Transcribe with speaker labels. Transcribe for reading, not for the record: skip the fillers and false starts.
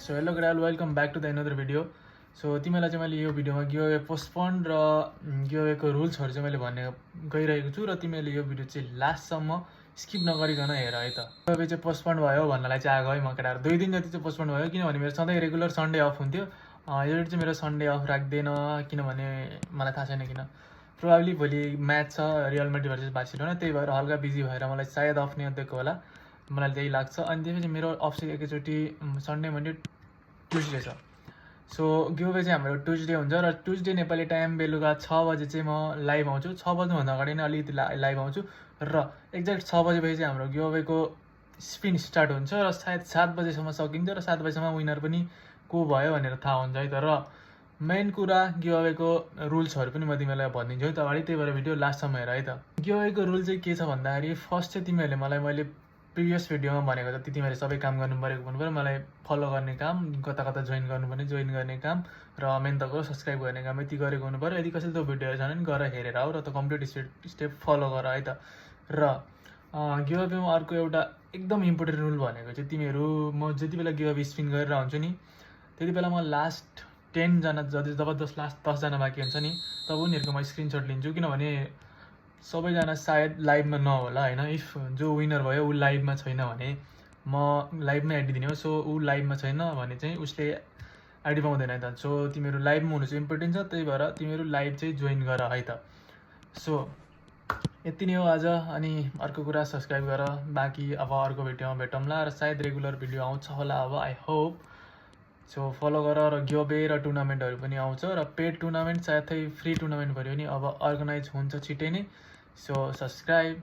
Speaker 1: So hello girl welcome back to the another video. So तिमीलाई चाहिँ मैले यो भिडियोमा गिभअवे पोस्टपोन्ड र गिभअवेको रुल्सहरू चाहिँ मैले भन्ने गइरहेको छु र तिमीले यो भिडियो चाहिँ लास्टसम्म स्किप नगरिकन हेर है त। गिभअवे चाहिँ पोस्टपोन्ड भयो भन्नलाई चाहिँ आएको है म केटाहरू। 2 दिन जति चाहिँ पोस्टपोन्ड भयो किनभने मेरो सधैँ रेगुलर सन्डे अफ हुन्थ्यो। यो चाहिँ मेरो सन्डे अफ राख्दैन किनभने मलाई थाहा छैन किन। प्रोभाब्ली भोलि म्याच छ रियल मैड्रिड भर्सेस बार्सिलोना, त्यही भएर हल्का बिजी भएर मलाई सायद अफ नै दिएको होला, मलाई त्यही लाग्छ। अनि त्यसपछि मेरो अफ चाहिँ एकैचोटि सन्डे मन्डे ट्युजडे छ। सो गिभअवे चाहिँ हाम्रो ट्युजडे हुन्छ र ट्युजडे नेपाली टाइम बेलुका 6 बजे चाहिँ म लाइभ आउँछु। 6 बज्नुभन्दा अगाडि नै अलिकति लाइभ आउँछु र एक्ज्याक्ट 6 बजेपछि चाहिँ हाम्रो गिभअवेको स्पिन स्टार्ट हुन्छ र सायद 7 बजेसम्म सकिन्छ र 7 बजेसम्म विनर पनि को भयो भनेर थाहा हुन्छ है त। र मेन कुरा गिभअवेको रुल्सहरू पनि म तिमीलाई भनिदिन्छु है त अगाडि, त्यही भएर भिडियो लास्टसम्म हेर है त। गिभअवेको रुल चाहिँ के छ भन्दाखेरि फर्स्ट चाहिँ तिमीहरूले मैले प्रिभियस भिडियोमा भनेको जति तिमीहरूले सबै काम गर्नु पऱ्यो, मलाई फलो गर्ने काम, कता कता जोइन गर्नुपर्ने जोइन गर्ने काम र मेन त गरो सब्सक्राइब गर्ने काम, यति गरेको हुनु पऱ्यो। यदि कसैले त्यो भिडियोहरू छैन भने गएर हेरेर आऊ र त कम्प्लिट स्टेप फलो गर है त। र गिभअवेमा अर्को एउटा एकदम इम्पोर्टेन्ट रुल भनेको चाहिँ तिमीहरू म जति बेला गिभअवे स्पिन गरेर आउँछु नि त्यति बेला म लास्ट 10 जना जब लास्ट 10 जना बाँकी हुन्छ नि तब उनीहरूको म स्क्रिनसट लिन्छु, किनभने सबैजना सायद लाइभमा नहोला होइन। इफ जो विनर भयो ऊ लाइभमा छैन भने म लाइभमै आइडी दिने हो। सो ऊ लाइभमा छैन भने चाहिँ उसले आइडी पाउँदैन है त। सो तिमीहरू लाइभमा हुनु चाहिँ इम्पोर्टेन्ट छ, त्यही भएर तिमीहरू लाइभ चाहिँ जोइन गर है त। सो यति नै हो आज। अनि अर्को कुरा सब्सक्राइब गर, बाँकी अब अर्को भिडियोमा भेटौँला र सायद रेगुलर भिडियो आउँछ होला अब, आई होप। सो फलो गर र गिभअवे र टुर्नामेन्टहरू पनि आउँछ र पेड टुर्नामेन्ट साथै फ्री टुर्नामेन्ट भयो नि अब अर्गनाइज हुन्छ छिट्टै नै। So subscribe.